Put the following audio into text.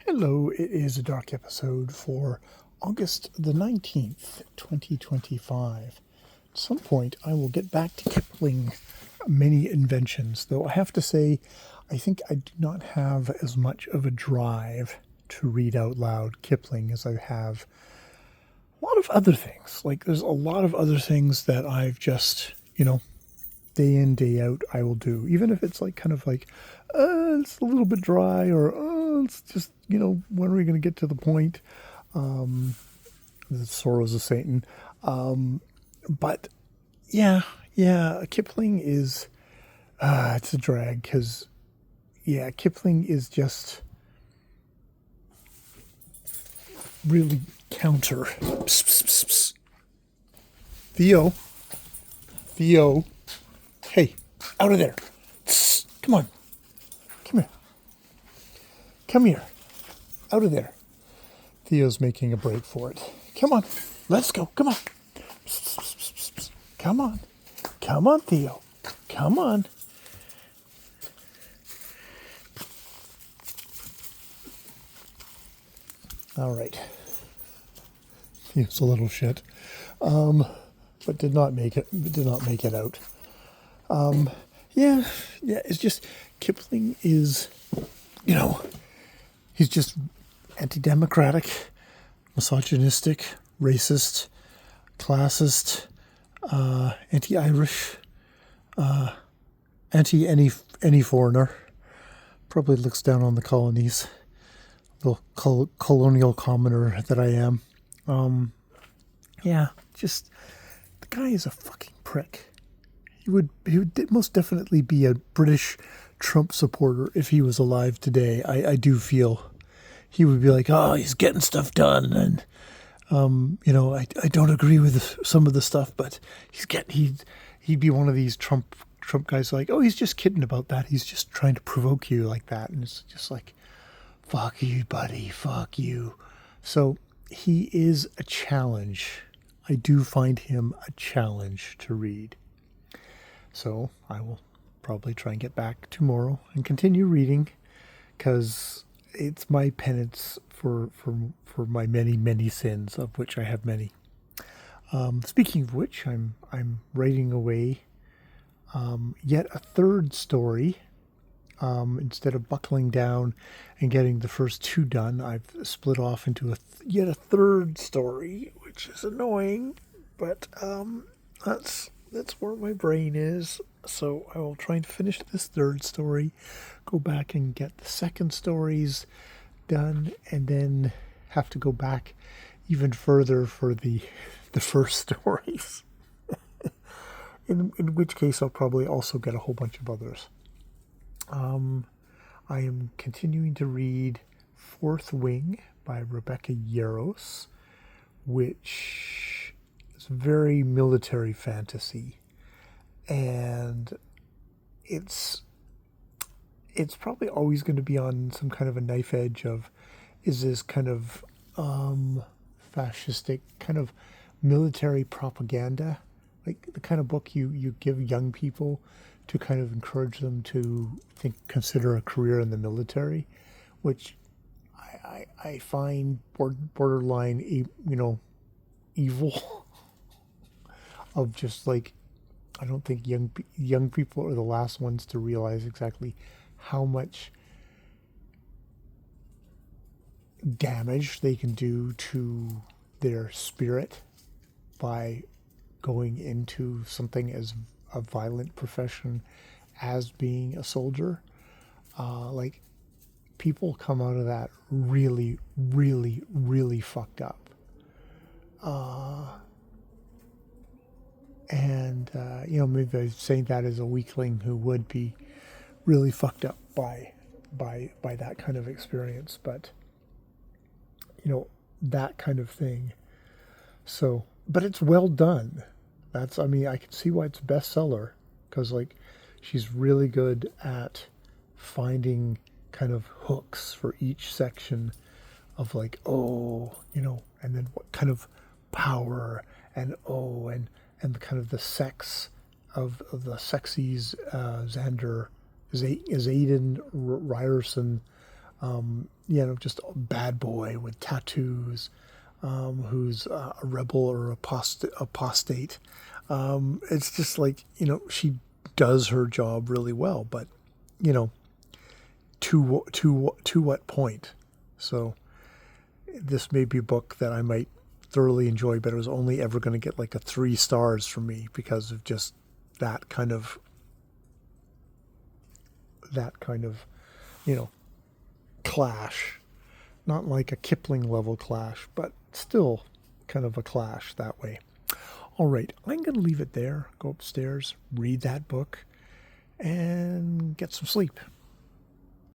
Hello, it is a dark episode for August the 19th, 2025. At some point, I will get back to Kipling Many Inventions, though I have to say, I think I do not have as much of a drive to read out loud Kipling as I have a lot of other things. Like, there's a lot of other things that I've just, day in, day out, I will do. Even if it's like kind of like, it's a little bit dry, or it's just, when are we going to get to the point? The Sorrows of Satan. But yeah, Kipling is, it's a drag because, yeah, Kipling is just really counter. Psst, psst, psst, psst. Theo, hey, out of there. Psst, come on, come here, out of there. Theo's making a break for it. Come on, let's go, come on. Psst, psst, psst, psst, psst. Come on, Theo, come on. All right. Theo's a little shit, but did not make it. Did not make it out. Yeah. It's just Kipling is, he's just anti-democratic, misogynistic, racist, classist, anti-Irish, anti any foreigner. Probably looks down on the colonies. Little colonial commoner that I am. Yeah, just the guy is a fucking prick. He would most definitely be a British Trump supporter if he was alive today. I do feel he would be like, oh, he's getting stuff done, and I don't agree with some of the stuff, but he'd be one of these Trump guys like, oh, he's just kidding about that. He's just trying to provoke you like that, and it's just like, fuck you, buddy, fuck you. So he is a challenge. I do find him a challenge to read. So I will probably try and get back tomorrow and continue reading, because it's my penance for my many sins, of which I have many. Speaking of which, I'm writing away yet a third story. Instead of buckling down and getting the first two done, I've split off into yet a third story, which is annoying, but that's where my brain is. So I will try and finish this third story, go back and get the second stories done, and then have to go back even further for the first stories. in which case I'll probably also get a whole bunch of others. I am continuing to read Fourth Wing by Rebecca Yarros, which is very military fantasy, and it's probably always going to be on some kind of a knife edge of, is this kind of fascistic kind of military propaganda, like the kind of book you give young people to kind of encourage them to consider a career in the military, which I find borderline, evil. Of just like, I don't think young people are the last ones to realize exactly how much damage they can do to their spirit by going into something as a violent profession as being a soldier. Like, people come out of that really, really, really fucked up. Maybe I'm saying that as a weakling who would be really fucked up by that kind of experience, but that kind of thing. So, but it's well done. I can see why it's a bestseller, because like, she's really good at finding kind of hooks for each section of like, and then what kind of power, and and the kind of the sex of the sexies, Xander, Zayden Ryerson, just a bad boy with tattoos, who's a rebel or apostate. It's just like, she does her job really well, but you know, to what point? So this may be a book that I might thoroughly enjoy, but it was only ever going to get like a 3 stars from me because of just that kind of that kind of you know clash. Not like a Kipling level clash, but still kind of a clash that way. All right, I'm going to leave it there, go upstairs, read that book, and get some sleep.